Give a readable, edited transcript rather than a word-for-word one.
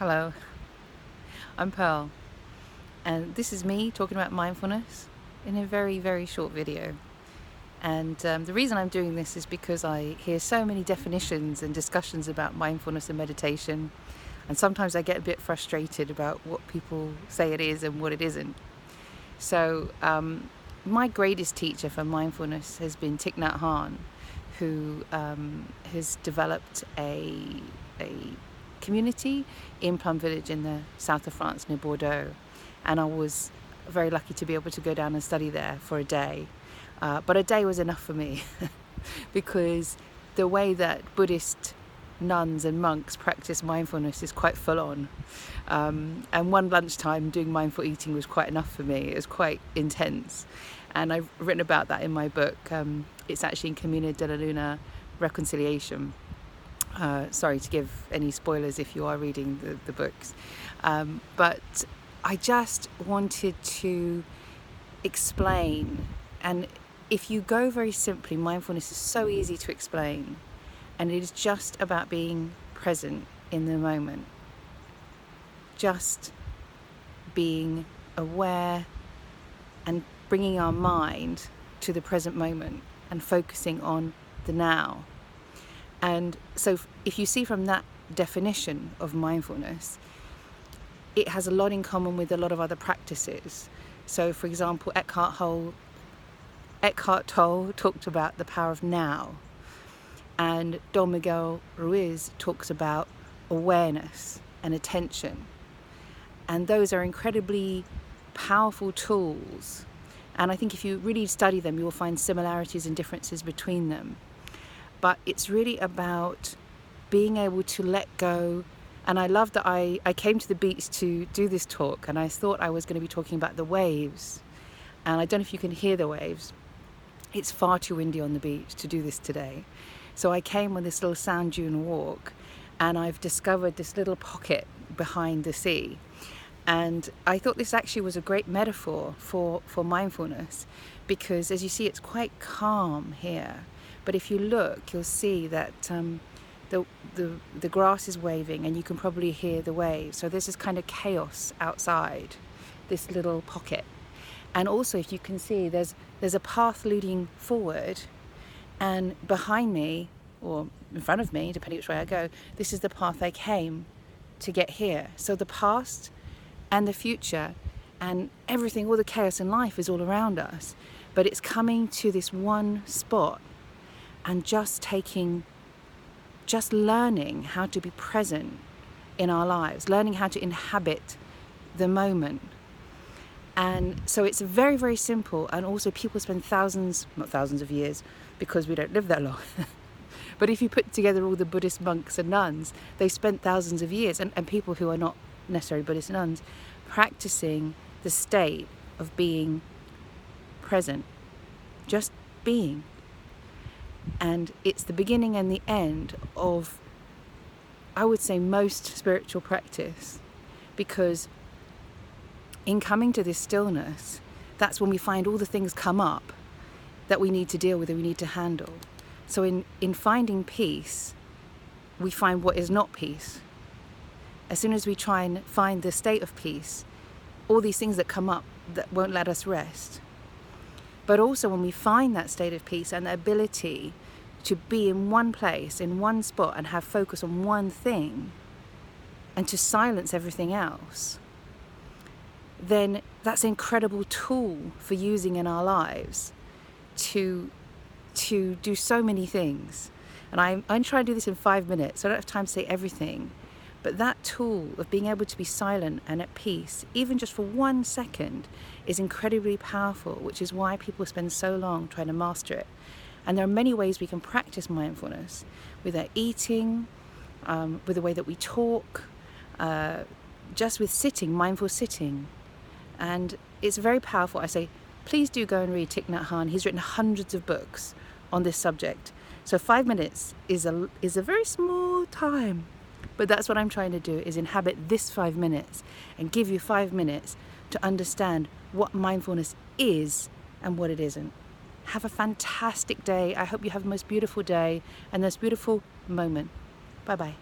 Hello, I'm Pearl, and this is me talking about mindfulness in a very, very short video. And the reason I'm doing this is because I hear so many definitions and discussions about mindfulness and meditation, and sometimes I get a bit frustrated about what people say it is and what it isn't. So my greatest teacher for mindfulness has been Thich Nhat Hanh, who has developed a community in Plum Village in the south of France near Bordeaux, and I was very lucky to be able to go down and study there for a day, but a day was enough for me because the way that Buddhist nuns and monks practice mindfulness is quite full on, and one lunchtime doing mindful eating was quite enough for me. It was quite intense, and I've written about that in my book. It's actually in Camino de la Luna Reconciliation. Sorry to give any spoilers if you are reading the books, but I just wanted to explain, and if you go very simply, mindfulness is so easy to explain, and it is just about being present in the moment, just being aware and bringing our mind to the present moment and focusing on the now. And so if you see from that definition of mindfulness, it has a lot in common with a lot of other practices. So for example, Eckhart Tolle talked about the power of now, and Don Miguel Ruiz talks about awareness and attention. And those are incredibly powerful tools. And I think if you really study them, you will find similarities and differences between them. But it's really about being able to let go. And I love that I came to the beach to do this talk, and I thought I was going to be talking about the waves. And I don't know if you can hear the waves. It's far too windy on the beach to do this today. So I came on this little sand dune walk, and I've discovered this little pocket behind the sea. And I thought this actually was a great metaphor for mindfulness, because as you see, it's quite calm here. But if you look, you'll see that the grass is waving, and you can probably hear the waves. So there's this kind of chaos outside this little pocket. And also, if you can see, there's a path leading forward, and behind me, or in front of me, depending which way I go, this is the path I came to get here. So the past and the future and everything, all the chaos in life is all around us. But it's coming to this one spot and just learning how to be present in our lives, learning how to inhabit the moment. And so it's very, very simple. And also people spend not thousands of years, because we don't live that long. But if you put together all the Buddhist monks and nuns, they spent thousands of years, and people who are not necessarily Buddhist nuns, practicing the state of being present, just being. And it's the beginning and the end of, I would say, most spiritual practice, because in coming to this stillness, that's when we find all the things come up that we need to deal with and we need to handle. So in finding peace, we find what is not peace. As soon as we try and find the state of peace, all these things that come up that won't let us rest. But also when we find that state of peace and the ability to be in one place, in one spot, and have focus on one thing, and to silence everything else, then that's an incredible tool for using in our lives to do so many things. And I'm trying to do this in 5 minutes, so I don't have time to say everything. But that tool of being able to be silent and at peace, even just for 1 second, is incredibly powerful, which is why people spend so long trying to master it. And there are many ways we can practice mindfulness, with our eating, with the way that we talk, just with sitting, mindful sitting. And it's very powerful. I say, please do go and read Thich Nhat Hanh. He's written hundreds of books on this subject. So 5 minutes is a very small time. But that's what I'm trying to do, is inhabit this 5 minutes and give you 5 minutes to understand what mindfulness is and what it isn't. Have a fantastic day. I hope you have the most beautiful day and this beautiful moment. Bye-bye.